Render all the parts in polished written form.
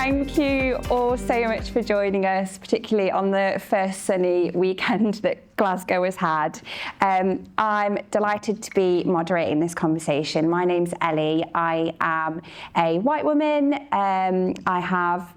Thank you all so much for joining us, particularly on the first sunny weekend that Glasgow has had. I'm delighted to be moderating this conversation. My name's Ellie. I am a white woman. I have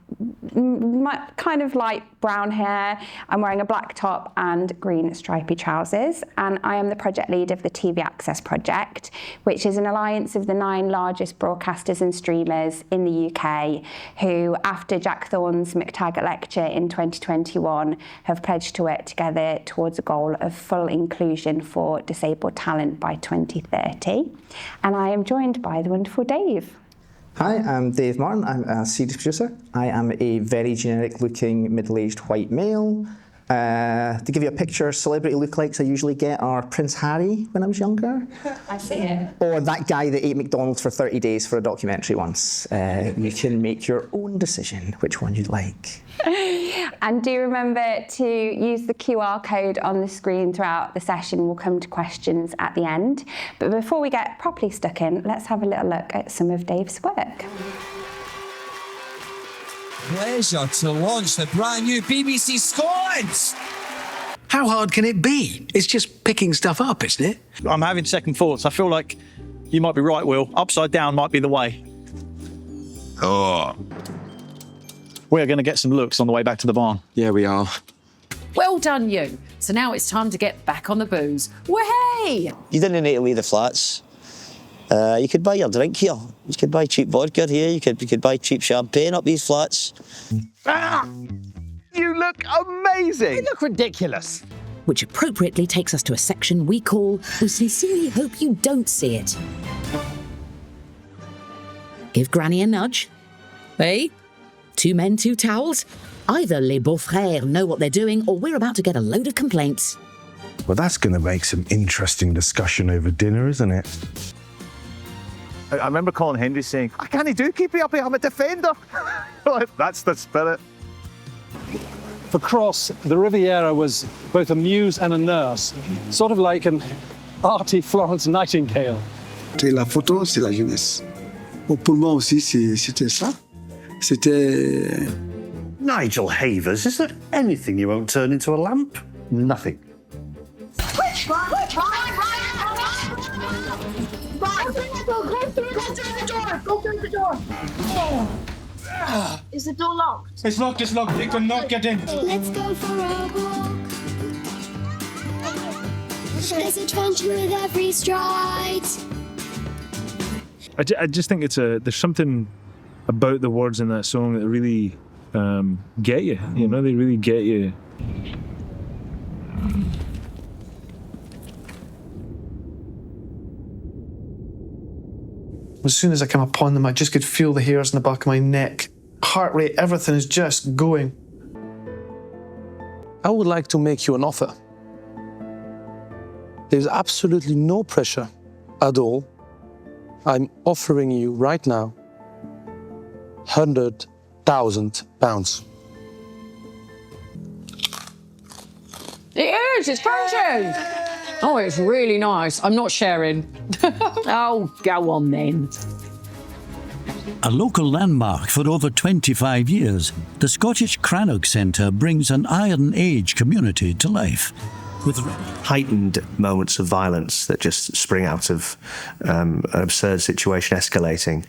kind of light brown hair. I'm wearing a black top and green stripy trousers, and I am the project lead of the TV Access project, which is an alliance of the 9 largest broadcasters and streamers in the UK who, after Jack Thorne's McTaggart lecture in 2021, have pledged to work together towards a goal of full inclusion for disabled talent by 2030. And I am joined by the wonderful Dave. Hi, I'm Dave Martin. I'm a series producer. I am a very generic-looking, middle-aged white male. To give you a picture, celebrity lookalikes I usually get are Prince Harry when I was younger. I see it. Or that guy that ate McDonald's for 30 days for a documentary once. You can make your own decision which one you'd like. And do remember to use the QR code on the screen throughout the session. We'll come to questions at the end. But before we get properly stuck in, let's have a little look at some of Dave's work. Pleasure to launch the brand new BBC Scotland. How hard can it be? It's just picking stuff up, isn't it? I'm having second thoughts. I feel like you might be right, Will. Upside down might be the way. Oh. We're going to get some looks on the way back to the barn. Yeah, we are. Well done, you. So now it's time to get back on the booze. Wahey! You didn't need to leave the flats. You could buy your drink here. You could buy cheap vodka here. You could buy cheap champagne up these flats. Ah! You look amazing! You look ridiculous. Which appropriately takes us to a section we call We Sincerely Hope You Don't See It. Give Granny a nudge. Hey? 2 men, 2 towels? Either les beaux-frères know what they're doing, or we're about to get a load of complaints. Well, that's going to make some interesting discussion over dinner, isn't it? I remember Colin Hendry saying, I can't do keep it up here, I'm a defender. That's the spirit. For Cross, the Riviera was both a muse and a nurse, sort of like an arty Florence Nightingale. La photo, c'est la jeunesse. Pour moi aussi, c'était ça. C'était... Nigel Havers, is there anything you won't turn into a lamp? Nothing. Go through the door. Is the door locked? It's locked, They could not get in. Let's go for a walk. There's adventure with every stride. I just think there's something about the words in that song that really get you. You know, they really get you. As soon as I came upon them, I just could feel the hairs in the back of my neck. Heart rate, everything is just going. I would like to make you an offer. There's absolutely no pressure at all. I'm offering you right now £100,000. It is, it's crunchy. Oh, it's really nice. I'm not sharing. Oh, go on then. A local landmark for over 25 years, the Scottish Crannock Centre brings an Iron Age community to life. With heightened moments of violence that just spring out of an absurd situation escalating.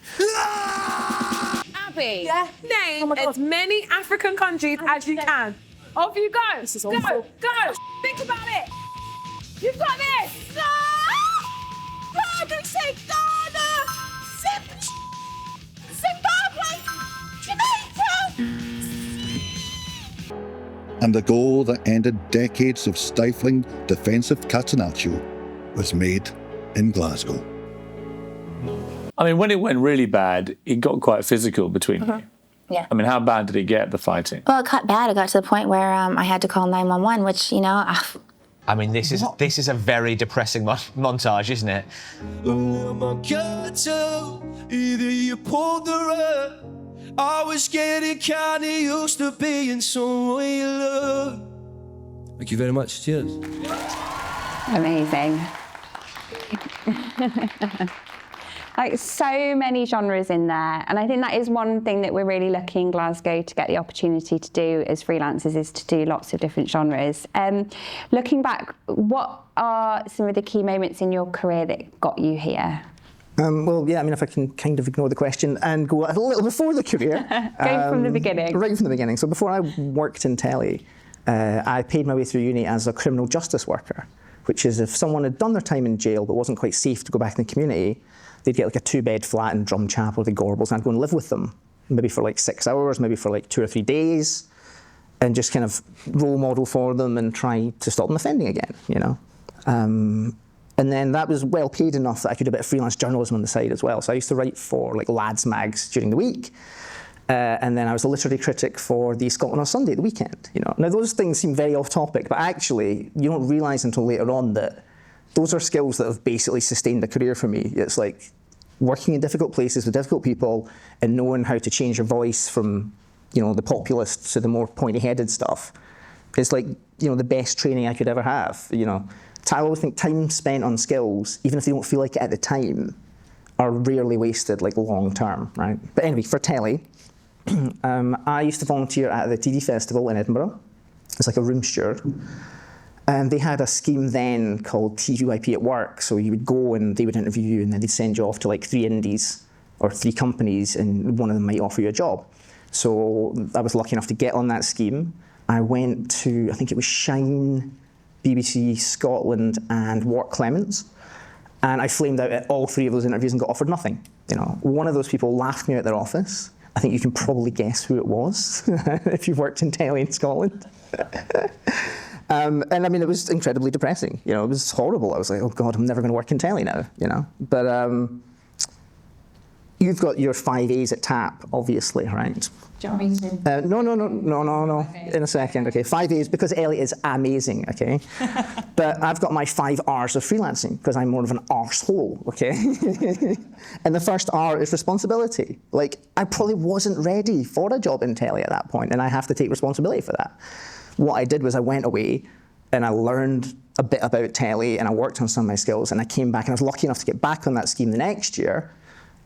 Abby, name as many African countries as you can. Off you go. This is awful. Go. Think about it. You've got this. Ghana, Zimbabwe, Jamaica. And the goal that ended decades of stifling defensive catenaccio was made in Glasgow. I mean, when it went really bad, it got quite physical between you. Yeah. I mean, how bad did it get, the fighting? Well, it got bad. It got to the point where I had to call 911, which, you know... I mean, this is a very depressing montage, isn't it? Either you pulled the rug. I was getting kinda used to being someone you love. Thank you very much. Cheers. Amazing. Like so many genres in there, and I think that is one thing that we're really lucky in Glasgow to get the opportunity to do as freelancers, is to do lots of different genres. Looking back, what are some of the key moments in your career that got you here? Well, yeah, I mean, if I can kind of ignore the question and go a little before the career. Go from the beginning. Right from the beginning. So before I worked in telly, I paid my way through uni as a criminal justice worker, which is if someone had done their time in jail but wasn't quite safe to go back in the community, they'd get like a 2-bed flat in Drumchapel or the Gorbals, and I'd go and live with them, maybe for like 6 hours, maybe for like 2 or 3 days, and just kind of role model for them and try to stop them offending again, you know. And then that was well paid enough that I could do a bit of freelance journalism on the side as well. So I used to write for like lads mags during the week. And then I was a literary critic for the Scotland on Sunday at the weekend. You know, now those things seem very off topic, but actually you don't realise until later on that those are skills that have basically sustained a career for me. It's like working in difficult places with difficult people and knowing how to change your voice from, you know, the populist to the more pointy-headed stuff. It's like, you know, the best training I could ever have. You know, I always think time spent on skills, even if they don't feel like it at the time, are rarely wasted, like long term, right? But anyway, for telly. I used to volunteer at the TV festival in Edinburgh. It's like a room steward. And they had a scheme then called TUIP at work. So you would go and they would interview you, and then they'd send you off to like 3 indies or 3 companies, and one of them might offer you a job. So I was lucky enough to get on that scheme. I went to, I think it was Shine, BBC Scotland, and Wart Clements. And I flamed out at all 3 of those interviews and got offered nothing. You know, one of those people laughed me out their office. I think you can probably guess who it was if you've worked in telly in Scotland. And I mean, it was incredibly depressing. You know, it was horrible. I was like, oh God, I'm never going to work in telly now, you know. But you've got your 5 A's at TAP, obviously, right? Do you want me to? No. Okay. In a second, okay. 5 A's because Ellie is amazing, okay? But I've got my 5 R's of freelancing because I'm more of an arsehole, okay? And the first R is responsibility. Like, I probably wasn't ready for a job in telly at that point, and I have to take responsibility for that. What I did was I went away and I learned a bit about telly and I worked on some of my skills, and I came back and I was lucky enough to get back on that scheme the next year,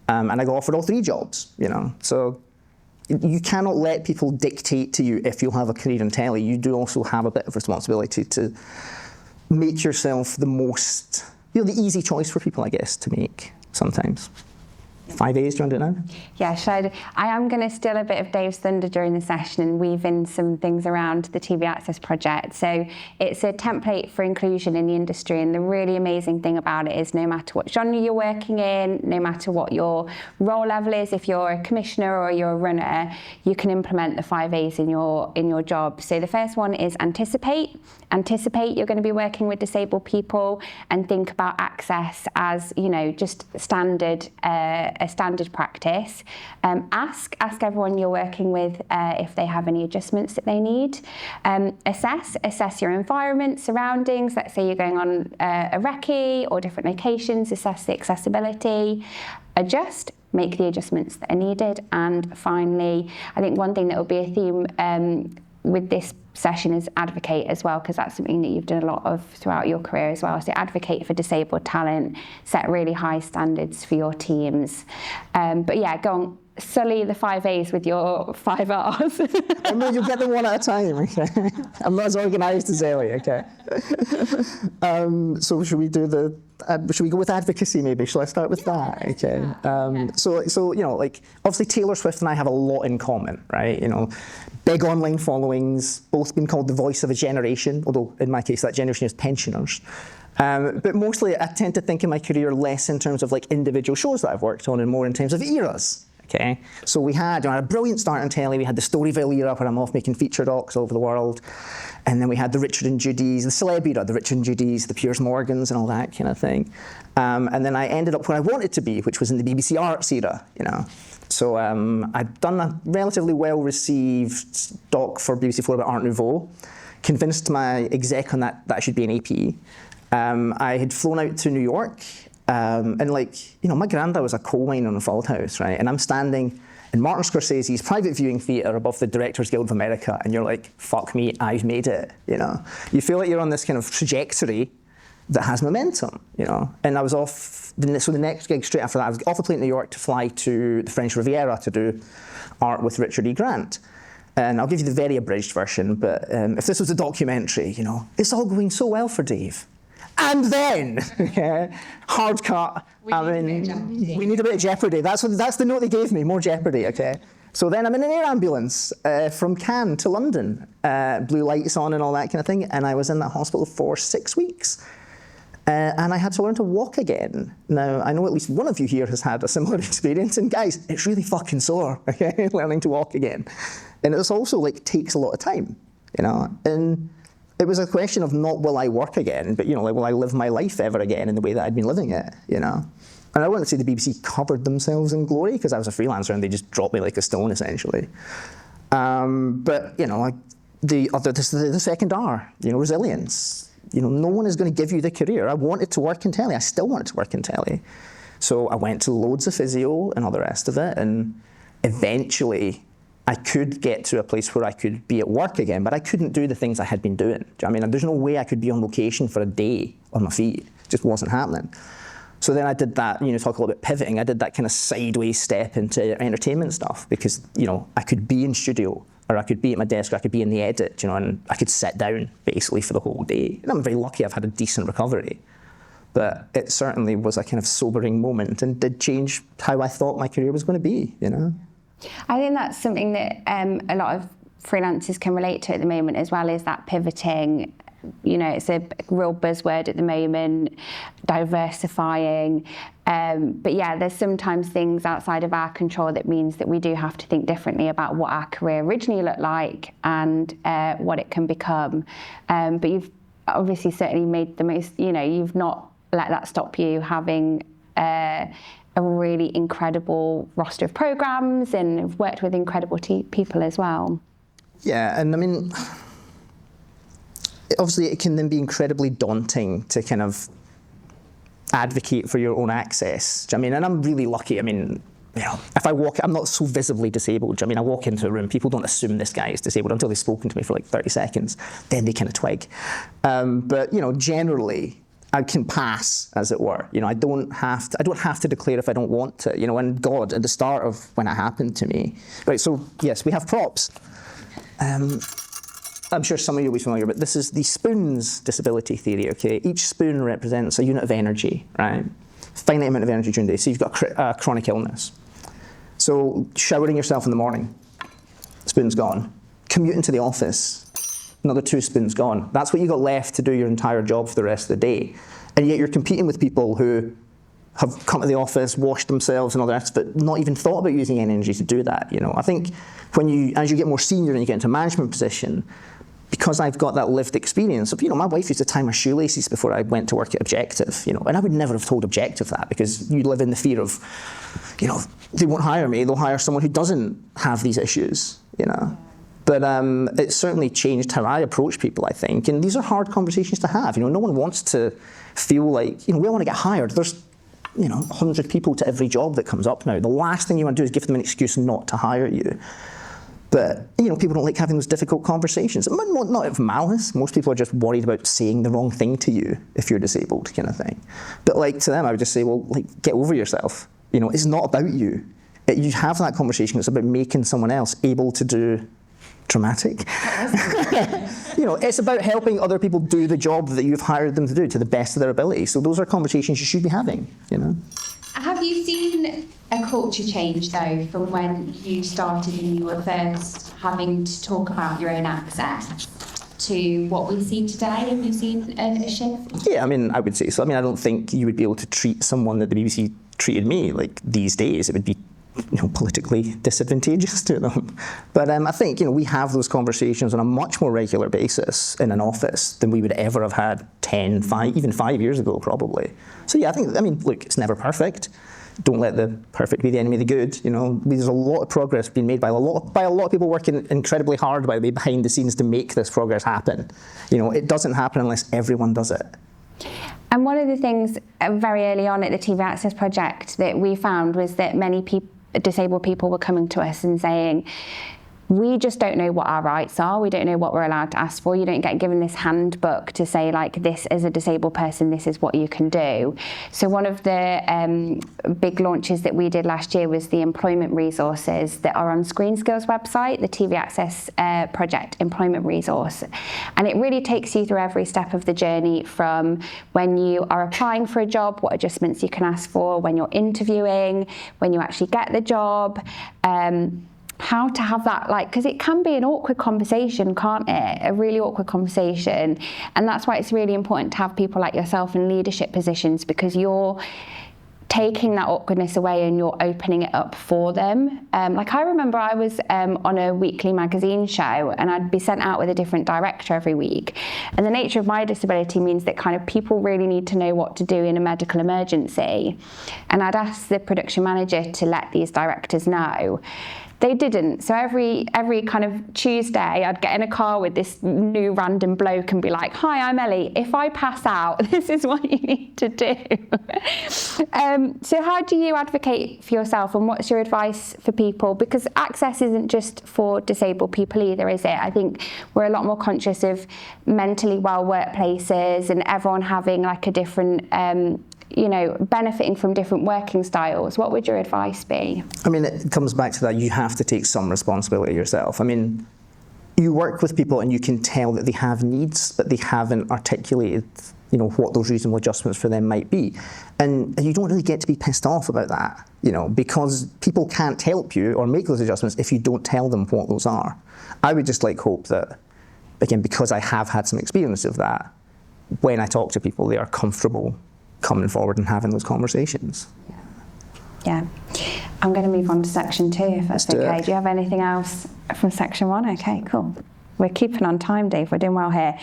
and I got offered all 3 jobs, you know? So you cannot let people dictate to you if you'll have a career in telly. You do also have a bit of responsibility to make yourself the most, you know, the easy choice for people, I guess, to make sometimes. 5 A's, do you want to do it now? Yeah, I am going to steal a bit of Dave's thunder during the session and weave in some things around the TV Access project. So it's a template for inclusion in the industry, and the really amazing thing about it is no matter what genre you're working in, no matter what your role level is, if you're a commissioner or you're a runner, you can implement the 5 A's in your job. So the first one is anticipate. Anticipate you're going to be working with disabled people, and think about access as, you know, just standard a standard practice. Ask everyone you're working with if they have any adjustments that they need. Assess your environment, surroundings. Let's say you're going on a recce or different locations, assess the accessibility. Adjust, make the adjustments that are needed. And finally, I think one thing that will be a theme with this session is advocate as well, because that's something that you've done a lot of throughout your career as well. So advocate for disabled talent, set really high standards for your teams. But yeah, go on, sully the 5 A's with your 5 R's. I mean, you'll get them one at a time, okay? I'm not as organised as Ellie, okay? So should we go with advocacy maybe? Shall I start with that? Okay. So you know, like, obviously Taylor Swift and I have a lot in common, right? You know, big online followings, both been called the voice of a generation, although in my case that generation is pensioners. But mostly I tend to think in my career less in terms of like individual shows that I've worked on and more in terms of eras. Okay, so we had a brilliant start on telly. We had the Storyville era where I'm off making feature docs all over the world. And then we had the Richard and Judy's, the celeb era, the Richard and Judy's, the Piers Morgans and all that kind of thing. And then I ended up where I wanted to be, which was in the BBC Arts era, you know. So I'd done a relatively well-received doc for BBC4 about Art Nouveau, convinced my exec on that I should be an AP. I had flown out to New York, and like, you know, my granddad was a coal miner in Fald House, right? And I'm standing in Martin Scorsese's private viewing theatre above the Directors Guild of America, and you're like, fuck me, I've made it, you know? You feel like you're on this kind of trajectory, that has momentum, you know. And I was off, so the next gig straight after that, I was off a plane to New York to fly to the French Riviera to do art with Richard E. Grant. And I'll give you the very abridged version, but if this was a documentary, you know, it's all going so well for Dave. And then, hard cut, we need a bit of jeopardy. That's the note they gave me, more jeopardy, okay? So then I'm in an air ambulance from Cannes to London, blue lights on and all that kind of thing, and I was in that hospital for 6 weeks. And I had to learn to walk again. Now, I know at least one of you here has had a similar experience, and guys, it's really fucking sore, okay, learning to walk again. And it's also like takes a lot of time, you know, and it was a question of not will I work again, but, you know, like, will I live my life ever again in the way that I'd been living it, you know? And I wouldn't say the BBC covered themselves in glory, because I was a freelancer and they just dropped me like a stone, essentially. But, you know, like the second R, you know, resilience. You know, no one is going to give you the career. I wanted to work in telly. I still wanted to work in telly. So I went to loads of physio and all the rest of it, and eventually I could get to a place where I could be at work again, but I couldn't do the things I had been doing. Do you know what I mean? There's no way I could be on location for a day on my feet. It just wasn't happening. So then I did that, you know, talk a little bit pivoting, I did that kind of sideways step into entertainment stuff because, you know, I could be in studio, or I could be at my desk, or I could be in the edit, you know, and I could sit down basically for the whole day. And I'm very lucky I've had a decent recovery. But it certainly was a kind of sobering moment and did change how I thought my career was going to be, you know. I think that's something that a lot of freelancers can relate to at the moment as well, is that pivoting. You know, it's a real buzzword at the moment, diversifying. But yeah, there's sometimes things outside of our control that means that we do have to think differently about what our career originally looked like and what it can become. But you've obviously certainly made the most, you know, you've not let that stop you having a really incredible roster of programs and have worked with incredible people as well. Yeah, and I mean, obviously it can then be incredibly daunting to kind of advocate for your own access. Do you know what I mean? And I'm really lucky. I mean, you know, if I walk, I'm not so visibly disabled. Do you know what I mean? I walk into a room, people don't assume this guy is disabled until they've spoken to me for like 30 seconds. Then they kind of twig. But, you know, generally, I can pass, as it were. You know, I don't have to declare if I don't want to. You know, and God, at the start of when it happened to me. Right, so yes, we have props. I'm sure some of you will be familiar, but this is the spoons disability theory, okay? Each spoon represents a unit of energy, right? Finite amount of energy during the day. So you've got a chronic illness. So showering yourself in the morning, spoon's gone. Commuting to the office, another 2 spoons gone. That's what you got left to do your entire job for the rest of the day. And yet you're competing with people who have come to the office, washed themselves and all the rest, but not even thought about using any energy to do that, you know. I think as you get more senior and you get into a management position, because I've got that lived experience of, you know, my wife used to tie my shoelaces before I went to work at Objective, you know, and I would never have told Objective that because you live in the fear of, you know, they won't hire me, they'll hire someone who doesn't have these issues, you know. But it certainly changed how I approach people, I think, and these are hard conversations to have. You know, no one wants to feel like, you know, we all want to get hired. There's, you know, 100 people to every job that comes up now. The last thing you want to do is give them an excuse not to hire you. But, you know, people don't like having those difficult conversations. Not out of malice. Most people are just worried about saying the wrong thing to you if you're disabled, kind of thing. But, like, to them, I would just say, well, like, get over yourself. You know, it's not about you. You have that conversation. It's about making someone else able to do dramatic. You know, it's about helping other people do the job that you've hired them to do to the best of their ability. So those are conversations you should be having, you know. Have you seen a culture change, though, from when you started and you were first having to talk about your own access to what we see today? Have you seen a shift? Yeah, I mean, I would say so. I mean, I don't think you would be able to treat someone that the BBC treated me like these days. It would be, you know, politically disadvantageous to them. But I think, you know, we have those conversations on a much more regular basis in an office than we would ever have had 10, 5, even 5 years ago, probably. So yeah, I mean, look, it's never perfect. Don't let the perfect be the enemy of the good. You know, there's a lot of progress being made by a lot of people working incredibly hard, by the way, behind the scenes to make this progress happen. You know, it doesn't happen unless everyone does it. And one of the things very early on at the TV Access project that we found was that many disabled people were coming to us and saying, we just don't know what our rights are. We don't know what we're allowed to ask for. You don't get given this handbook to say, like, this as a disabled person, this is what you can do. So one of the big launches that we did last year was the employment resources that are on Screen Skills website, the TV Access Project Employment Resource. And it really takes you through every step of the journey, from when you are applying for a job, what adjustments you can ask for, when you're interviewing, when you actually get the job, how to have that, like, because it can be an awkward conversation, can't it? A really awkward conversation. And that's why it's really important to have people like yourself in leadership positions, because you're taking that awkwardness away and you're opening it up for them. Like, I remember I was on a weekly magazine show, and I'd be sent out with a different director every week. And the nature of my disability means that kind of people really need to know what to do in a medical emergency. And I'd ask the production manager to let these directors know. They didn't. So every kind of Tuesday, I'd get in a car with this new random bloke and be like, "Hi, I'm Ellie. If I pass out, this is what you need to do." So how do you advocate for yourself, and what's your advice for people? Because access isn't just for disabled people either, is it? I think we're a lot more conscious of mentally well workplaces and everyone having like a different benefiting from different working styles. What would your advice be? I mean, it comes back to that. You have to take some responsibility yourself. I mean, you work with people and you can tell that they have needs, but they haven't articulated, what those reasonable adjustments for them might be. And you don't really get to be pissed off about that, because people can't help you or make those adjustments if you don't tell them what those are. I would just hope that, again, because I have had some experience of that, when I talk to people, they are comfortable coming forward and having those conversations. Yeah. I'm going to move on to section 2, if that's okay. Do you have anything else from section 1? Okay, cool. We're keeping on time, Dave. We're doing well here.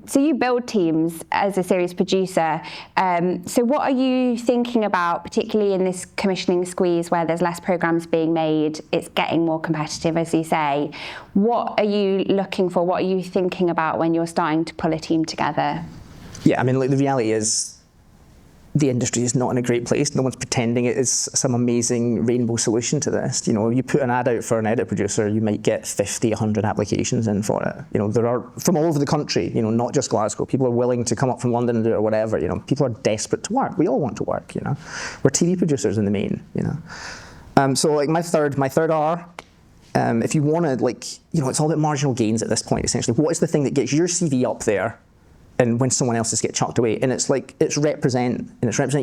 So you build teams as a series producer. So what are you thinking about, particularly in this commissioning squeeze where there's less programmes being made, it's getting more competitive, as you say. What are you looking for? What are you thinking about when you're starting to pull a team together? Yeah, I mean, the reality is the industry is not in a great place. No one's pretending it is some amazing rainbow solution to this. You put an ad out for an edit producer, you might get 50, 100 applications in for it. There are, from all over the country, not just Glasgow. People are willing to come up from London and do it or whatever. People are desperate to work. We all want to work, We're TV producers in the main, So my third R, if you want to, it's all about marginal gains at this point, essentially. What is the thing that gets your CV up there and when someone else's get chucked away? And it's represent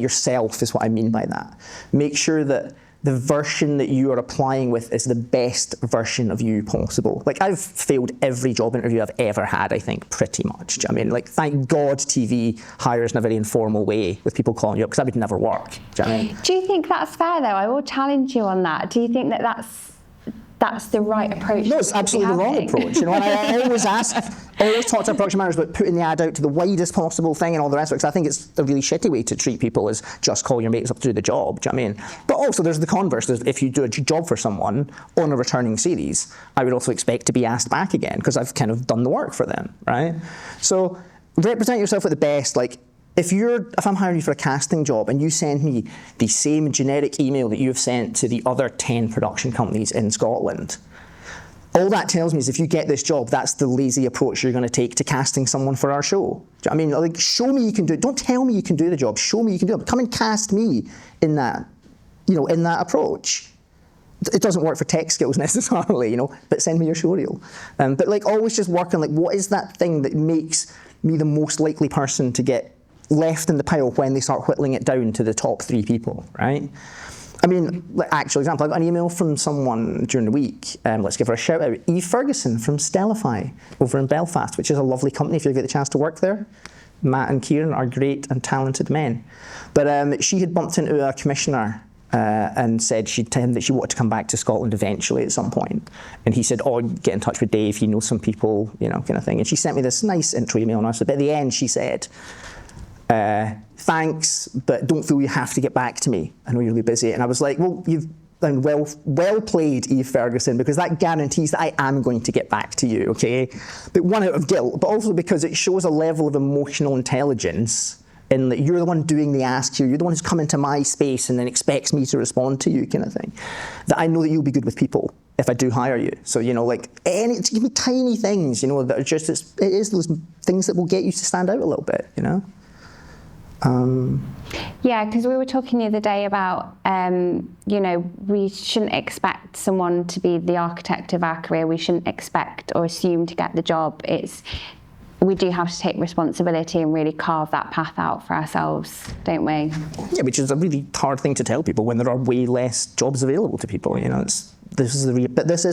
yourself is what I mean by that. Make sure that the version that you are applying with is the best version of you possible. I've failed every job interview I've ever had, I think, pretty much. Do you know what I mean? Thank God TV hires in a very informal way with people calling you up, because that would never work. Do you know what I mean? Do you think that's fair, though? I will challenge you on that. Do you think that that's the right approach? No, it's absolutely the wrong approach. And I always talk to production managers about putting the ad out to the widest possible thing and all the rest of it, because I think it's a really shitty way to treat people, is just call your mates up to do the job. Do you know what I mean? But also there's the converse. If you do a job for someone on a returning series, I would also expect to be asked back again, because I've kind of done the work for them, right? So represent yourself at the best. If I'm hiring you for a casting job and you send me the same generic email that you've sent to the other 10 production companies in Scotland, all that tells me is if you get this job, that's the lazy approach you're going to take to casting someone for our show. Do you know what I mean? Show me you can do it. Don't tell me you can do the job. Show me you can do it. Come and cast me in that, in that approach. It doesn't work for tech skills necessarily, but send me your show reel. But always just work on what is that thing that makes me the most likely person to get left in the pile when they start whittling it down to the top 3 people, right? I mean, actual example, I got an email from someone during the week, let's give her a shout out, Eve Ferguson from Stellify over in Belfast, which is a lovely company if you get the chance to work there. Matt and Kieran are great and talented men. But she had bumped into a commissioner and said to him that she wanted to come back to Scotland eventually at some point. And he said, get in touch with Dave, he knows some people, kind of thing. And she sent me this nice intro email, but at the end she said, thanks, but don't feel you have to get back to me. I know you're really busy. And I was like, well, you've done well played, Eve Ferguson, because that guarantees that I am going to get back to you, okay? But one, out of guilt, but also because it shows a level of emotional intelligence and that you're the one doing the ask here, you're the one who's come into my space and then expects me to respond to you kind of thing, that I know that you'll be good with people if I do hire you. So, you know, like, give me tiny things, you know, that are just, it is those things that will get you to stand out a little bit, you know? Yeah, because we were talking the other day about, you know, we shouldn't expect someone to be the architect of our career. We shouldn't expect or assume to get the job. We do have to take responsibility and really carve that path out for ourselves, don't we? Yeah, which is a really hard thing to tell people when there are way less jobs available to people. You know, this is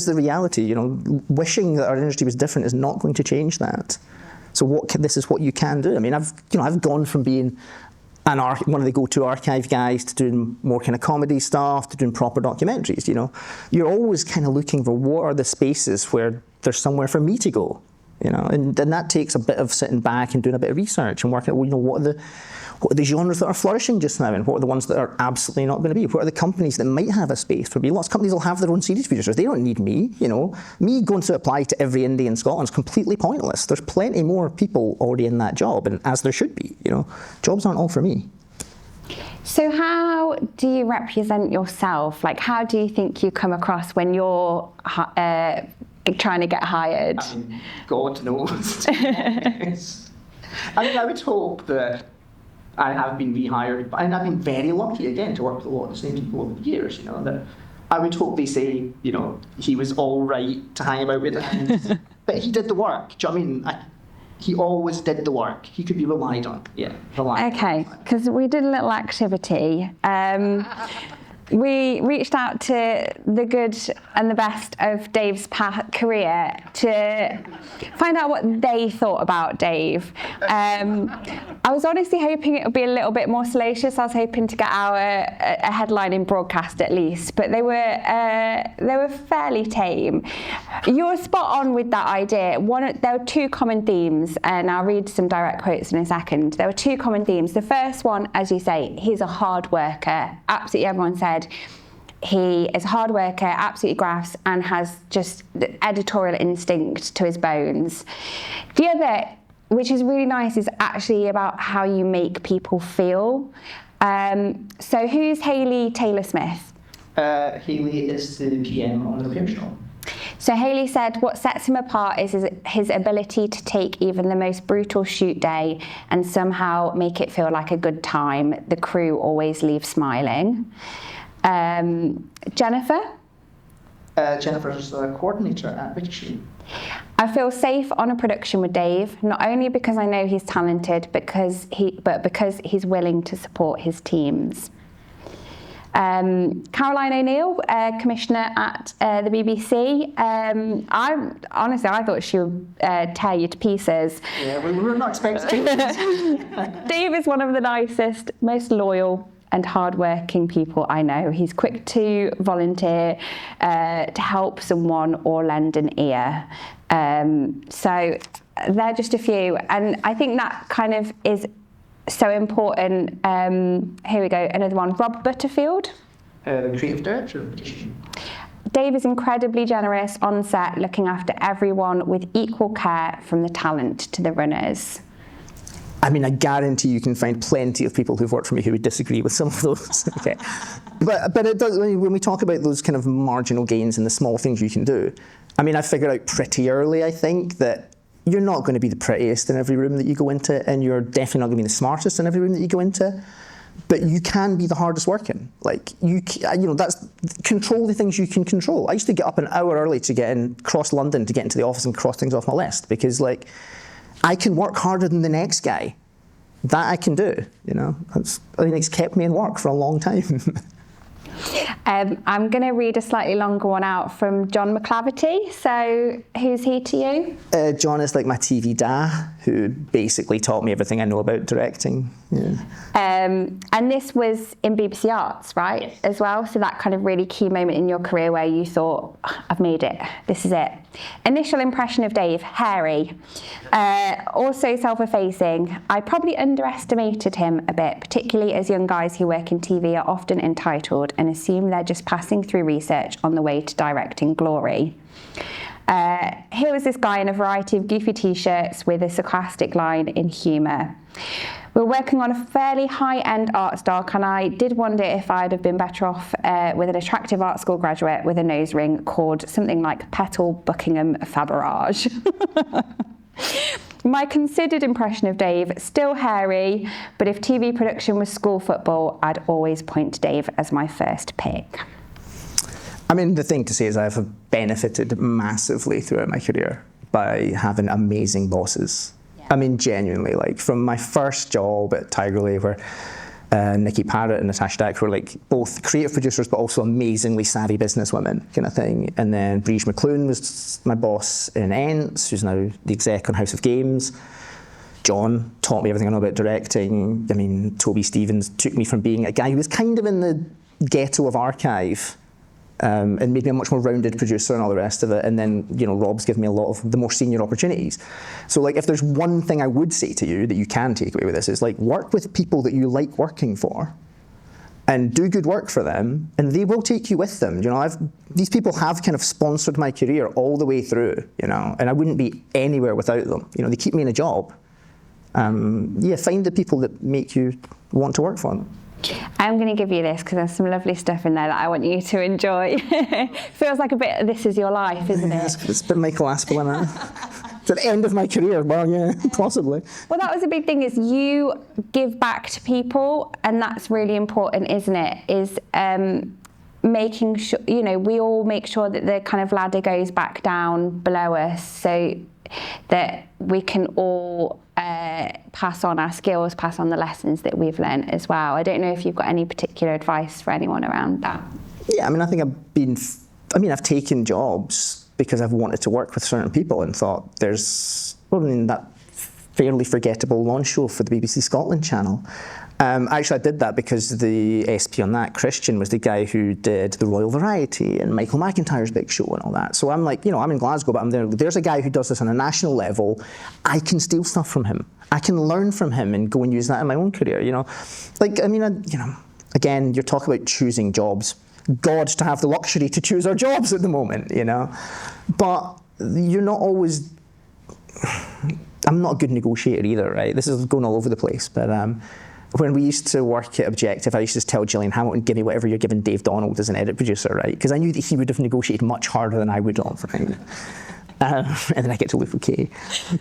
the reality. You know, wishing that our industry was different is not going to change that. So this is what you can do. I mean, I've gone from being one of the go-to archive guys to doing more kind of comedy stuff, to doing proper documentaries. You know, you're always kind of looking for what are the spaces where there's somewhere for me to go. You know, and that takes a bit of sitting back and doing a bit of research and working out, well, you know, what are the genres that are flourishing just now, and what are the ones that are absolutely not going to be? What are the companies that might have a space for me? Lots of companies will have their own series producers. They don't need me, you know. Me going to apply to every indie in Scotland is completely pointless. There's plenty more people already in that job, and as there should be, you know. Jobs aren't all for me. So how do you represent yourself? Like, how do you think you come across when you're trying to get hired? I mean, God knows. I mean, I would hope that I have been rehired, and I've been very lucky again to work with a lot of the same people over the years. You know, that I would hope they say, you know, he was all right to hang about with, but he did the work. Do you know what I mean? He always did the work. He could be relied on. Yeah, relied. Okay, because we did a little activity. We reached out to the good and the best of Dave's career to find out what they thought about Dave. I was honestly hoping it would be a little bit more salacious. I was hoping to get a headline in broadcast at least, but they were fairly tame. You're spot on with that idea. There were two common themes, and I'll read some direct quotes in a second. There were two common themes. The first one, as you say, he's a hard worker. Absolutely everyone said he is a hard worker, absolutely grafts, and has just the editorial instinct to his bones. The other, which is really nice, is actually about how you make people feel. So who's Hayley Taylor-Smith? Hayley is the PM on the PM show. So Hayley said what sets him apart is his ability to take even the most brutal shoot day and somehow make it feel like a good time. The crew always leave smiling. Jennifer? Jennifer's a coordinator at Richie. I feel safe on a production with Dave, not only because I know he's talented, but because he's willing to support his teams. Caroline O'Neill, commissioner at the BBC. I thought she would tear you to pieces. Yeah, we were not expecting. Dave is one of the nicest, most loyal and hard-working people I know. He's quick to volunteer to help someone or lend an ear. So they're just a few, and I think that kind of is so important. Here we go, another one. Rob Butterfield, the creative director. Dave is incredibly generous on set, looking after everyone with equal care, from the talent to the runners. I mean, I guarantee you can find plenty of people who've worked for me who would disagree with some of those. Okay, but it does, when we talk about those kind of marginal gains and the small things you can do, I mean, I figured out pretty early, I think, that you're not going to be the prettiest in every room that you go into, and you're definitely not going to be the smartest in every room that you go into, but you can be the hardest working. Like, you know, that's control the things you can control. I used to get up an hour early to get in, cross London to get into the office and cross things off my list, because, like, I can work harder than the next guy. That I can do, you know. I think it's kept me in work for a long time. I'm going to read a slightly longer one out from John McClaverty. So who's he to you? John is like my TV dad, who basically taught me everything I know about directing. Yeah. And this was in BBC Arts, right, yes, as well? So that kind of really key moment in your career where you thought, I've made it, this is it. Initial impression of Dave, hairy. Also self-effacing. I probably underestimated him a bit, particularly as young guys who work in TV are often entitled and assume they're just passing through research on the way to directing glory. Here was this guy in a variety of goofy t-shirts with a sarcastic line in humour. We're working on a fairly high-end art stock, and I did wonder if I'd have been better off with an attractive art school graduate with a nose ring called something like Petal Buckingham Faberage. My considered impression of Dave, still hairy, but if TV production was school football, I'd always point to Dave as my first pick. I mean, the thing to say is I've benefited massively throughout my career by having amazing bosses. I mean, genuinely, like from my first job at Tigerley, where Nikki Parrott and Natasha Dack were like both creative producers, but also amazingly savvy businesswomen kind of thing. And then Briege McClune was my boss in Ents, who's now the exec on House of Games. John taught me everything I know about directing. I mean, Toby Stevens took me from being a guy who was kind of in the ghetto of archive and made me a much more rounded producer and all the rest of it. And then, you know, Rob's given me a lot of the more senior opportunities. So like, if there's one thing I would say to you that you can take away with this, is like, work with people that you like working for and do good work for them, and they will take you with them. You know, these people have kind of sponsored my career all the way through, you know, and I wouldn't be anywhere without them. You know, they keep me in a job. Yeah, find the people that make you want to work for them. I'm going to give you this because there's some lovely stuff in there that I want you to enjoy. Feels like a bit of This Is Your Life, isn't it? It's a bit Michael Aspel in it. It's the end of my career. Well, yeah, possibly. Well, that was a big thing, is you give back to people, and that's really important, isn't it? Is making sure, you know, we all make sure that the kind of ladder goes back down below us so that we can all pass on our skills, pass on the lessons that we've learned as well. I don't know if you've got any particular advice for anyone around that. Yeah, I mean, I think I've taken jobs because I've wanted to work with certain people and thought there's, well, I mean, that fairly forgettable launch show for the BBC Scotland channel. Actually, I did that because the SP on that, Christian, was the guy who did the Royal Variety and Michael McIntyre's big show and all that. So I'm like, you know, I'm in Glasgow, but I'm there. There's a guy who does this on a national level. I can steal stuff from him. I can learn from him and go and use that in my own career, you know. Like, I mean, you know, again, you're talking about choosing jobs. God, to have the luxury to choose our jobs at the moment, you know. But you're not always... I'm not a good negotiator either, right? This is going all over the place, but... when we used to work at Objective, I used to just tell Gillian Hamilton, give me whatever you're giving Dave Donald as an edit producer, right? Because I knew that he would have negotiated much harder than I would have, right? And then I get to look okay.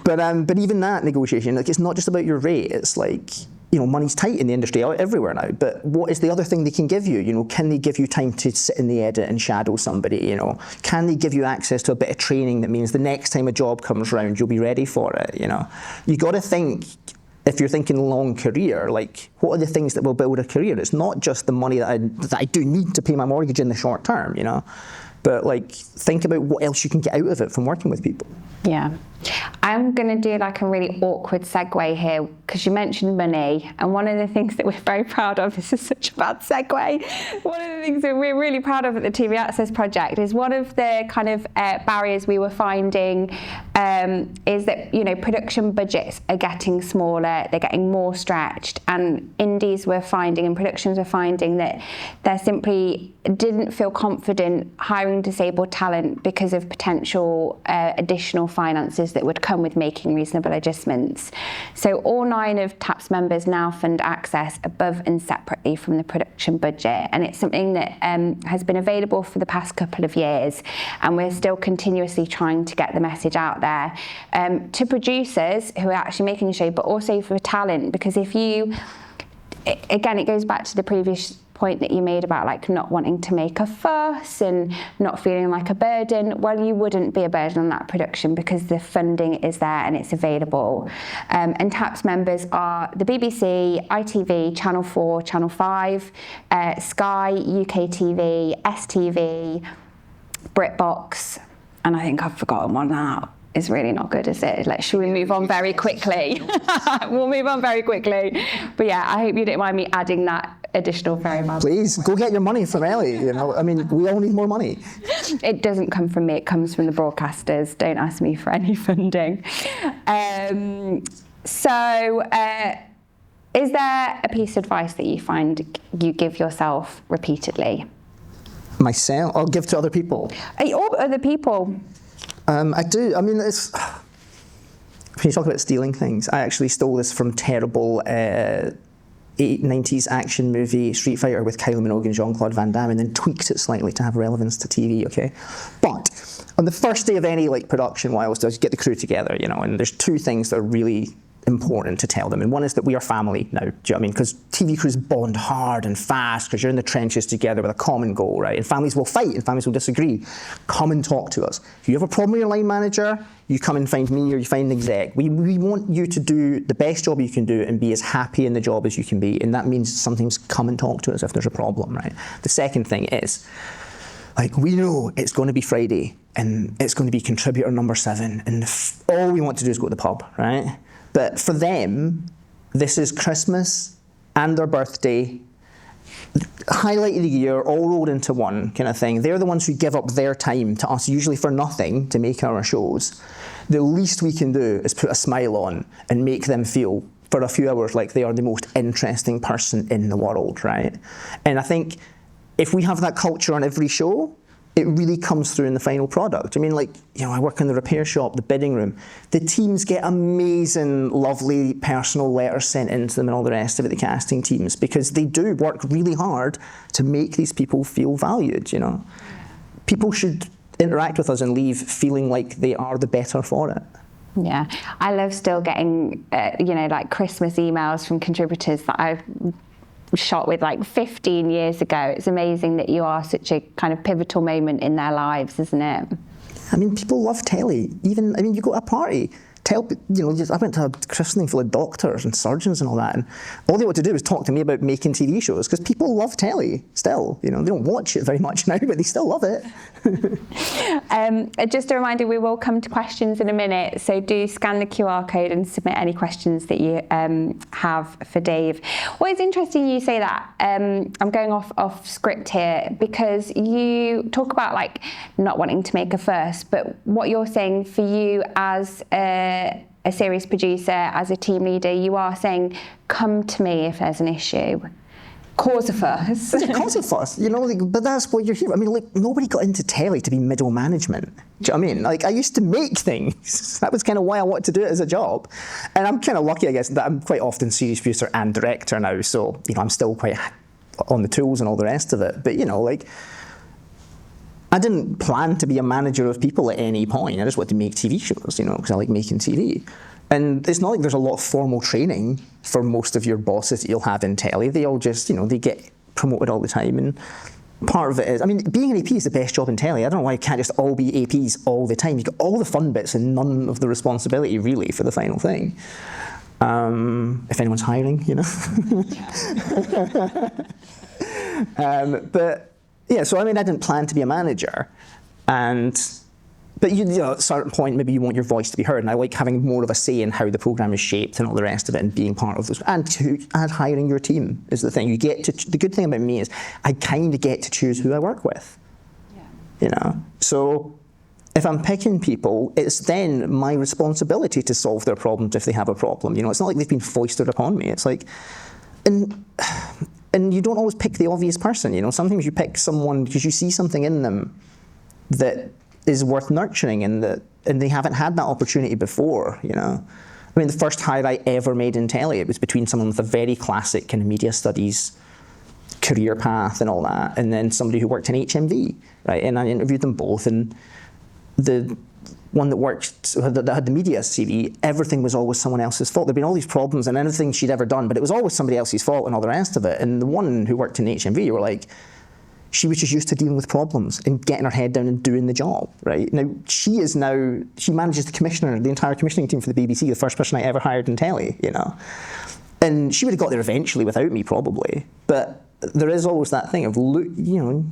But even that negotiation, like, it's not just about your rate. It's like, you know, money's tight in the industry everywhere now. But what is the other thing they can give you? You know, can they give you time to sit in the edit and shadow somebody? You know, can they give you access to a bit of training that means the next time a job comes around, you'll be ready for it? You know, you got to think. If you're thinking long career, like, what are the things that will build a career? It's not just the money that I do need to pay my mortgage in the short term, you know, but like, think about what else you can get out of it from working with people. Yeah. I'm going to do like a really awkward segue here because you mentioned money, and one of the things that we're very proud of, this is such a bad segue, one of the things that we're really proud of at the TV Access Project is one of the kind of barriers we were finding is that, you know, production budgets are getting smaller, they're getting more stretched, and indies were finding and productions were finding that they simply didn't feel confident hiring disabled talent because of potential additional finances that would come with making reasonable adjustments. So all 9 of TAP's members now fund Access above and separately from the production budget, and it's something that has been available for the past couple of years, and we're still continuously trying to get the message out there to producers who are actually making the show, but also for talent, because if you, again, it goes back to the previous point that you made about like not wanting to make a fuss and not feeling like a burden. Well, you wouldn't be a burden on that production because the funding is there and it's available. And TAP's members are the BBC, ITV, Channel 4, Channel 5, Sky, UK TV, STV, BritBox, and I think I've forgotten one now. Is really not good, is it? Like, should we move on very quickly? We'll move on very quickly. But yeah, I hope you don't mind me adding that additional very much. Please, go get your money from Ellie, you know. I mean, we all need more money. It doesn't come from me, it comes from the broadcasters. Don't ask me for any funding. Is there a piece of advice that you find you give yourself repeatedly? Myself? Or give to other people? Or other people. I do. I mean, it's when you talk about stealing things, I actually stole this from terrible 90s action movie Street Fighter with Kylie Minogue and Jean-Claude Van Damme, and then tweaked it slightly to have relevance to TV, okay? But on the first day of any like production, what I always do is get the crew together, you know, and there's two things that are really important to tell them. And one is that we are family now, do you know what I mean? Because TV crews bond hard and fast because you're in the trenches together with a common goal, right? And families will fight and families will disagree. Come and talk to us. If you have a problem with your line manager, you come and find me or you find an exec. We want you to do the best job you can do and be as happy in the job as you can be. And that means sometimes come and talk to us if there's a problem, right? The second thing is, like, we know it's going to be Friday and it's going to be contributor number 7 and all we want to do is go to the pub, right? But for them, this is Christmas and their birthday, highlight of the year, all rolled into one kind of thing. They're the ones who give up their time to us, usually for nothing, to make our shows. The least we can do is put a smile on and make them feel for a few hours like they are the most interesting person in the world, right? And I think if we have that culture on every show, it really comes through in the final product. I mean, like, you know, I work in the repair shop, the bidding room. The teams get amazing, lovely personal letters sent into them and all the rest of it, the casting teams, because they do work really hard to make these people feel valued, you know. People should interact with us and leave feeling like they are the better for it. Yeah, I love still getting, you know, like Christmas emails from contributors that I've shot with like 15 years ago. It's amazing that you are such a kind of pivotal moment in their lives, isn't it? I mean, people love telly. Even, I mean, you go to a party, you know, I went to a christening full of doctors and surgeons and all that, and all they want to do is talk to me about making TV shows, because people love telly still. You know, they don't watch it very much now, but they still love it. Just a reminder, we will come to questions in a minute, so do scan the QR code and submit any questions that you have for Dave. Well, it's interesting you say that. I'm going off script here, because you talk about like not wanting to make a fuss, but what you're saying for you as a series producer, as a team leader, you are saying, come to me if there's an issue. Cause a fuss. Cause a fuss, you know, like, but that's what you're here. I mean, like, nobody got into telly to be middle management. Do you know what I mean? Like, I used to make things. That was kind of why I wanted to do it as a job. And I'm kind of lucky, I guess, that I'm quite often series producer and director now. So, you know, I'm still quite on the tools and all the rest of it. But, you know, like, I didn't plan to be a manager of people at any point. I just wanted to make TV shows, you know, because I like making TV. And it's not like there's a lot of formal training for most of your bosses that you'll have in telly. They all just, you know, they get promoted all the time. And part of it is, I mean, being an AP is the best job in telly. I don't know why it can't just all be APs all the time. You get all the fun bits and none of the responsibility, really, for the final thing. If anyone's hiring, you know. But yeah, so I mean, I didn't plan to be a manager. But you know, at a certain point, maybe you want your voice to be heard, and I like having more of a say in how the programme is shaped and all the rest of it, and being part of this. And hiring your team is the thing. You get to. The good thing about me is I kind of get to choose who I work with. Yeah. You know, so if I'm picking people, it's then my responsibility to solve their problems if they have a problem. You know, it's not like they've been foisted upon me. It's like, and you don't always pick the obvious person. You know, sometimes you pick someone because you see something in them that is worth nurturing, and they haven't had that opportunity before, you know. I mean, the first hire I ever made in telly, it was between someone with a very classic kind of media studies career path and all that, and then somebody who worked in HMV, right? And I interviewed them both, and the one that had the media CV, everything was always someone else's fault. There'd been all these problems and anything she'd ever done, but it was always somebody else's fault and all the rest of it. And the one who worked in HMV were like, she was just used to dealing with problems and getting her head down and doing the job, right? Now, she manages the entire commissioning team for the BBC, the first person I ever hired in telly, you know. And she would have got there eventually without me, probably. But there is always that thing of, you know,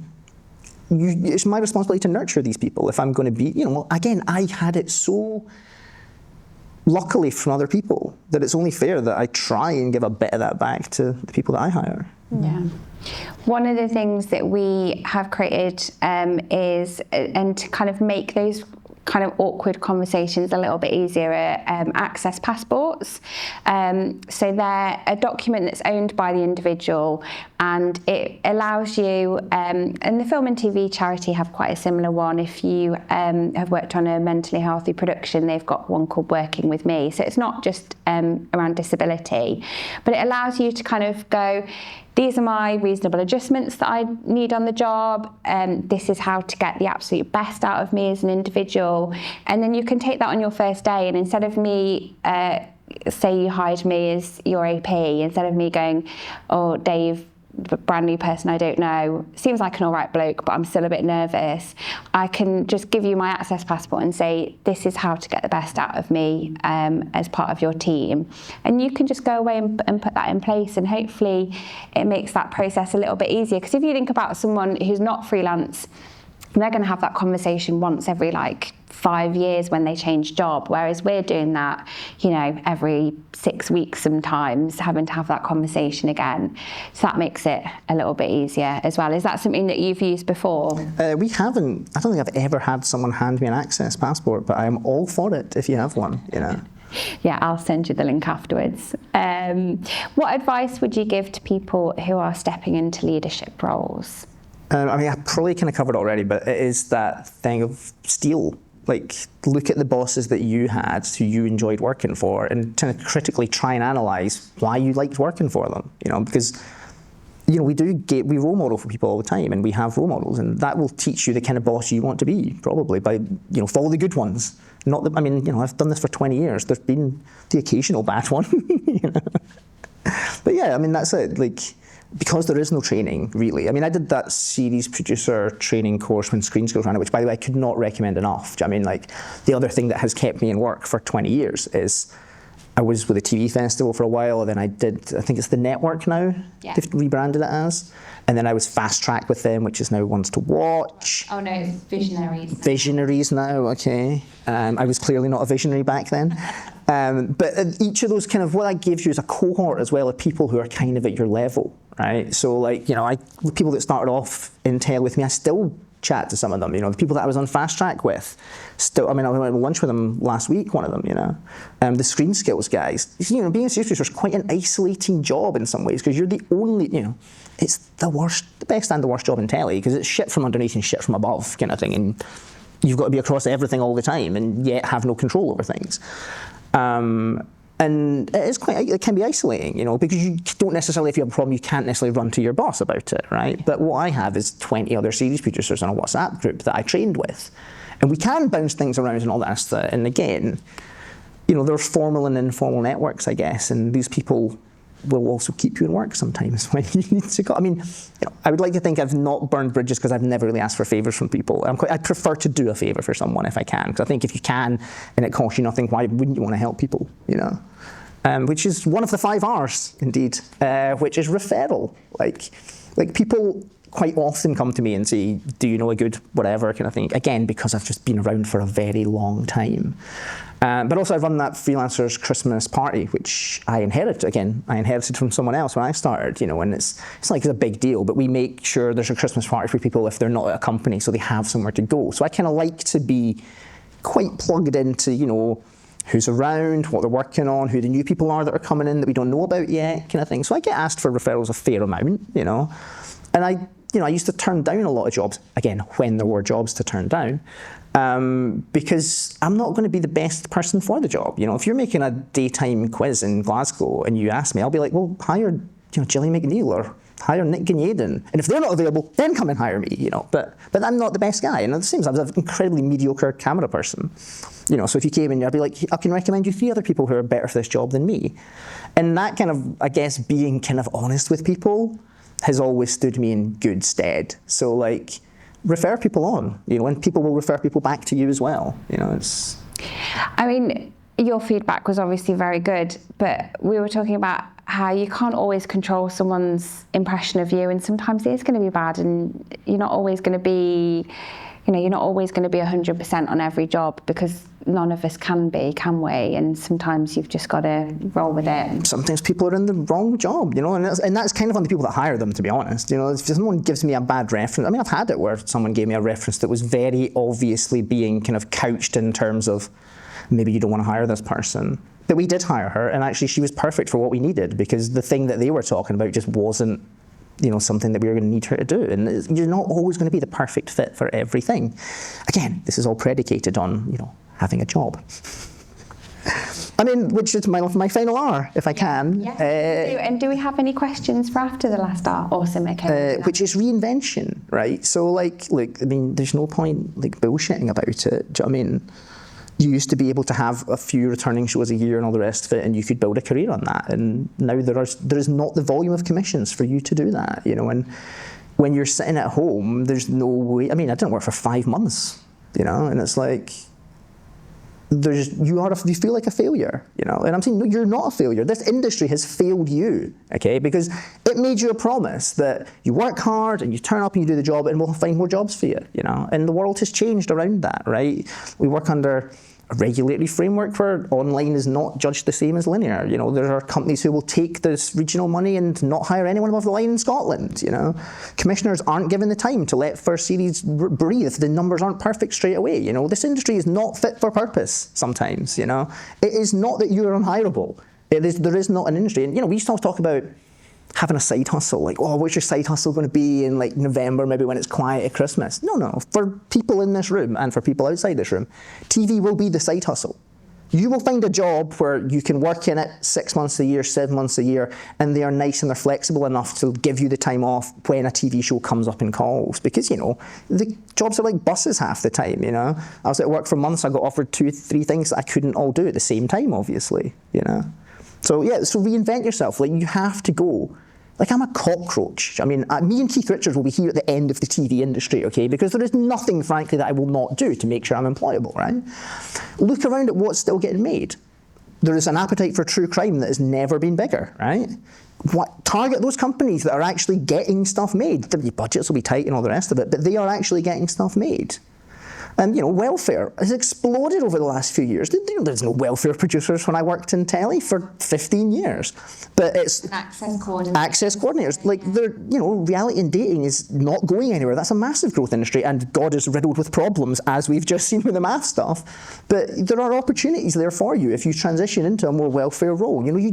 it's my responsibility to nurture these people if I'm going to be, you know, well, again, I had it so luckily from other people that it's only fair that I try and give a bit of that back to the people that I hire. Yeah. One of the things that we have created is, and to kind of make those kind of awkward conversations a little bit easier, access passport. passports. So they're a document that's owned by the individual, and it allows you, and the film and TV charity have quite a similar one. If you have worked on a mentally healthy production, they've got one called Working With Me. So it's not just around disability, but it allows you to kind of go, these are my reasonable adjustments that I need on the job, this is how to get the absolute best out of me as an individual. And then you can take that on your first day, and instead of me, say you hired me as your AP, instead of me going, oh, Dave, brand new person I don't know, seems like an all right bloke, but I'm still a bit nervous, I can just give you my access passport and say, this is how to get the best out of me as part of your team. And you can just go away and put that in place, and hopefully it makes that process a little bit easier. Because if you think about someone who's not freelance, they're going to have that conversation once every 5 years when they change job, whereas we're doing that, every 6 weeks sometimes, having to have that conversation again. So that makes it a little bit easier as well. Is that something that you've used before? We haven't. I don't think I've ever had someone hand me an access passport, but I'm all for it if you have one, Yeah, I'll send you the link afterwards. What advice would you give to people who are stepping into leadership roles? I probably kind of covered it already, but it is that thing of steal. Look at the bosses that you had, who you enjoyed working for, and kind of critically try and analyse why you liked working for them. Because we role model for people all the time, and we have role models, and that will teach you the kind of boss you want to be, probably by follow the good ones. Not that I've done this for 20 years. There's been the occasional bad one, But yeah, that's it. Because there is no training, really. I did that series producer training course when Screen Skills ran it, which, by the way, I could not recommend enough. The other thing that has kept me in work for 20 years is I was with a TV festival for a while, and then I think it's The Network now, they've rebranded it as. And then I was Fast Track with them, which is now Ones to Watch. Oh no, it's Visionaries. Visionaries now, okay. I was clearly not a visionary back then. But each of those what that gives you is a cohort as well of people who are kind of at your level, right? So the people that started off in tele with me, I still chat to some of them, the people that I was on Fast Track with, still, I went to lunch with them last week, one of them, the Screen Skills guys, being a series producer is quite an isolating job in some ways, because you're the only, it's the best and the worst job in telly, because it's shit from underneath and shit from above kind of thing, and you've got to be across everything all the time, and yet have no control over things. And it can be isolating, because you don't necessarily, if you have a problem, you can't necessarily run to your boss about it, right? But what I have is 20 other series producers on a WhatsApp group that I trained with. And we can bounce things around and all that stuff. And again, there's formal and informal networks, I guess, and these people will also keep you in work sometimes when you need to go. I would like to think I've not burned bridges because I've never really asked for favours from people. I'd prefer to do a favour for someone if I can, because I think if you can and it costs you nothing, why wouldn't you want to help people, Which is one of the 5 R's, indeed, which is referral. People quite often come to me and say, do you know a good whatever kind of thing? Again, because I've just been around for a very long time. But also I run that Freelancer's Christmas party, which I inherited from someone else when I started, and it's a big deal, but we make sure there's a Christmas party for people if they're not at a company, so they have somewhere to go. So I kind of like to be quite plugged into, who's around, what they're working on, who the new people are that are coming in that we don't know about yet, kind of thing. So I get asked for referrals a fair amount, and I used to turn down a lot of jobs, again, when there were jobs to turn down, because I'm not going to be the best person for the job. If you're making a daytime quiz in Glasgow and you ask me, I'll be like, well, hire Gillian McNeil or hire Nick Ganyaden. And if they're not available, then come and hire me, But I'm not the best guy. And it seems I'm an incredibly mediocre camera person. So if you came in, I'd be like, I can recommend you 3 other people who are better for this job than me. And that kind of, I guess, being kind of honest with people has always stood me in good stead. So refer people on, and people will refer people back to you as well. It's. Your feedback was obviously very good, but we were talking about how you can't always control someone's impression of you, and sometimes it is going to be bad, and you're not always going to be, you're not always going to be 100% on every job, because none of us can be, can we? And sometimes you've just got to roll with it. Sometimes people are in the wrong job, and that's kind of on the people that hire them, to be honest. If someone gives me a bad reference, I've had it where someone gave me a reference that was very obviously being kind of couched in terms of, maybe you don't want to hire this person. But we did hire her, and actually she was perfect for what we needed, because the thing that they were talking about just wasn't, you know, something that we were going to need her to do. And you're not always going to be the perfect fit for everything. Again, this is all predicated on, you know, having a job. I mean, which is my final R, if I can. Yes, and do we have any questions for after the last R? Awesome, okay. Which is reinvention, right? So, like, look, I mean, there's no point, like, bullshitting about it. Do you know what I mean? You used to be able to have a few returning shows a year and all the rest of it, and you could build a career on that. And now there is not the volume of commissions for you to do that, you know. And when you're sitting at home, there's no way. I mean, I didn't work for 5 months, you know, and it's like, you feel like a failure, you know. And I'm saying, no, you're not a failure. This industry has failed you, okay, because it made you a promise that you work hard and you turn up and you do the job and we'll find more jobs for you, you know. And the world has changed around that, right? We work under a regulatory framework where online is not judged the same as linear. You know, there are companies who will take this regional money and not hire anyone above the line in Scotland, you know. Commissioners aren't given the time to let first series breathe. The numbers aren't perfect straight away, you know. This industry is not fit for purpose sometimes, you know. It is not that you're unhireable. There is not an industry. And, you know, we used to talk about having a side hustle, like, oh, what's your side hustle going to be in like November, maybe when it's quiet at Christmas? No. For people in this room and for people outside this room, TV will be the side hustle. You will find a job where you can work in it 6 months a year, 7 months a year, and they are nice and they're flexible enough to give you the time off when a TV show comes up and calls. Because, you know, the jobs are like buses half the time, you know. I was at work for months, I got offered 2 or 3 things that I couldn't all do at the same time, obviously, you know. So yeah, so reinvent yourself. Like, you have to go. Like, I'm a cockroach. I mean, me and Keith Richards will be here at the end of the TV industry, okay? Because there is nothing, frankly, that I will not do to make sure I'm employable, right? Look around at what's still getting made. There is an appetite for true crime that has never been bigger, right? Target those companies that are actually getting stuff made. The budgets will be tight and all the rest of it, but they are actually getting stuff made. And, you know, welfare has exploded over the last few years. You know, there's no welfare producers when I worked in telly for 15 years. But it's access coordinators. Access coordinators. Like, you know, reality and dating is not going anywhere. That's a massive growth industry, and God is riddled with problems, as we've just seen with the math stuff. But there are opportunities there for you if you transition into a more welfare role. You know,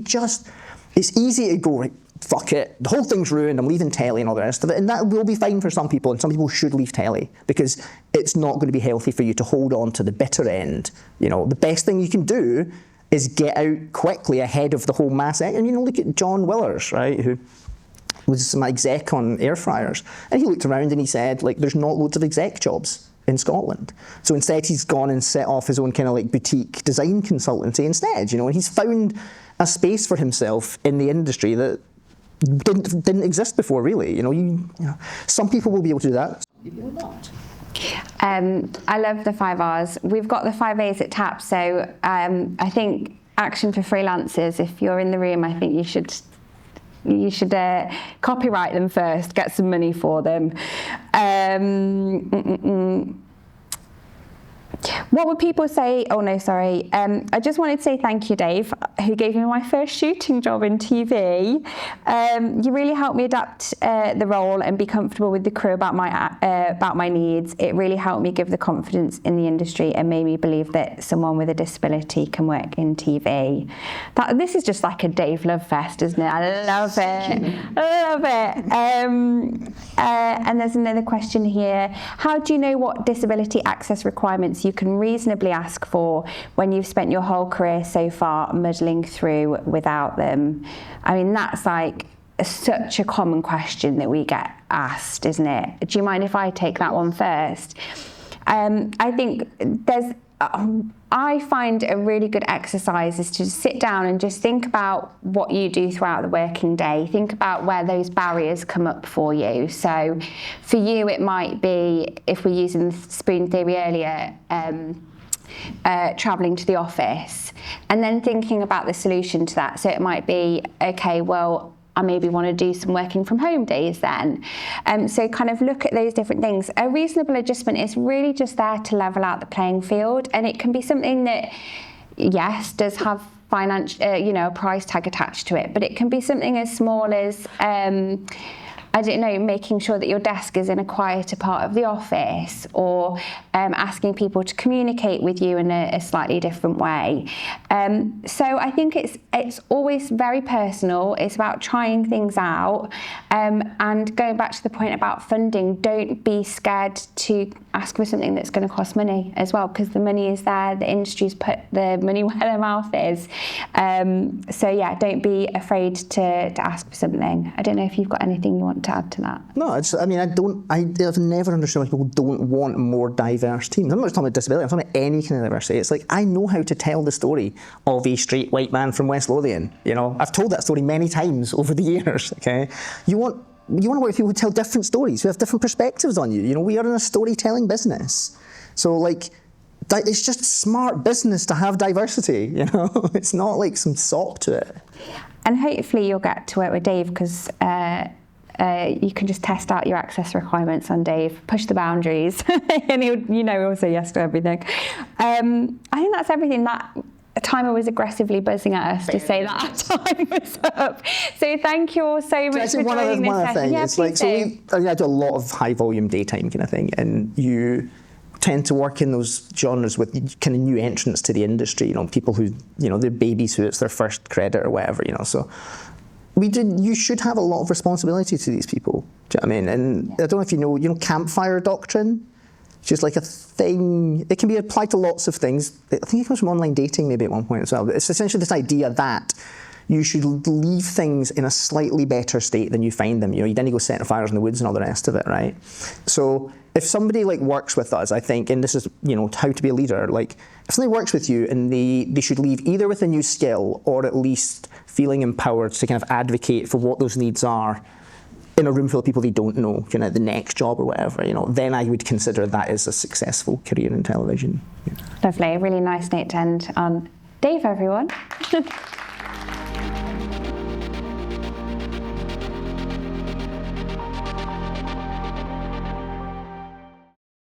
it's easy to go, right, fuck it, the whole thing's ruined, I'm leaving telly and all the rest of it, and that will be fine for some people, and some people should leave telly, because it's not going to be healthy for you to hold on to the bitter end. You know, the best thing you can do is get out quickly ahead of the whole mass. And, you know, look at John Willers, right, who was my exec on air fryers, and he looked around and he said, like, there's not loads of exec jobs in Scotland. So instead he's gone and set off his own kind of like boutique design consultancy instead, you know, and he's found a space for himself in the industry that didn't exist before, really. You know, some people will be able to do that. Some people will not. I love the 5 R's. We've got the 5 A's at TAP, so I think action for freelancers. If you're in the room, I think you should copyright them first, get some money for them. What would people say? Oh no, sorry. I just wanted to say thank you, Dave, who gave me my first shooting job in TV. You really helped me adapt the role and be comfortable with the crew about my needs. It really helped me give the confidence in the industry and made me believe that someone with a disability can work in TV. This is just like a Dave love fest, isn't it? I love it. I love it. And there's another question here. How do you know what disability access requirements you can reasonably ask for when you've spent your whole career so far muddling through without them? I mean, that's like such a common question that we get asked, isn't it? Do you mind if I take that one first? I think I find a really good exercise is to sit down and just think about what you do throughout the working day. Think about where those barriers come up for you. So for you, it might be, if we're using the spoon theory earlier, travelling to the office, and then thinking about the solution to that. So it might be, okay, well, I maybe want to do some working from home days then. So kind of look at those different things. A reasonable adjustment is really just there to level out the playing field, and it can be something that, yes, does have financial, a price tag attached to it, but it can be something as small as I don't know, making sure that your desk is in a quieter part of the office, or asking people to communicate with you in a slightly different way. So I think it's always very personal. It's about trying things out, and going back to the point about funding, don't be scared to ask for something that's going to cost money as well, because the money is there, the industry's put the money where their mouth is. So yeah, don't be afraid to ask for something. I don't know if you've got anything you want to add to that. No, I've never understood why people don't want more diverse teams. I'm not just talking about disability, I'm talking about any kind of diversity. It's like, I know how to tell the story of a straight white man from West Lothian. You know, I've told that story many times over the years, okay? You want to work with people who tell different stories, who have different perspectives on you. You know, we are in a storytelling business. So like, it's just smart business to have diversity, you know? It's not like some sop to it. And hopefully you'll get to work with Dave, because you can just test out your access requirements on Dave, push the boundaries, and he'll say yes to everything. I think that's everything. That timer was aggressively buzzing at us to say that our time was up. So thank you all so much for joining this session. Yeah, it's like, I do a lot of high volume daytime kind of thing, and you tend to work in those genres with kind of new entrants to the industry, you know, people who, you know, they're babies who it's their first credit or whatever, you know, so you should have a lot of responsibility to these people. Do you know what I mean? And I don't know if you know campfire doctrine, which is like a thing, it can be applied to lots of things. I think it comes from online dating maybe at one point as well, but it's essentially this idea that you should leave things in a slightly better state than you find them. You know, you didn't go setting fires in the woods and all the rest of it, right? So if somebody like works with us, I think, and this is, you know, how to be a leader, like if somebody works with you and they should leave either with a new skill or at least feeling empowered to kind of advocate for what those needs are in a room full of people they don't know, you know, the next job or whatever, you know, then I would consider that as a successful career in television. Yeah. Lovely, really nice note to end on. Dave, everyone.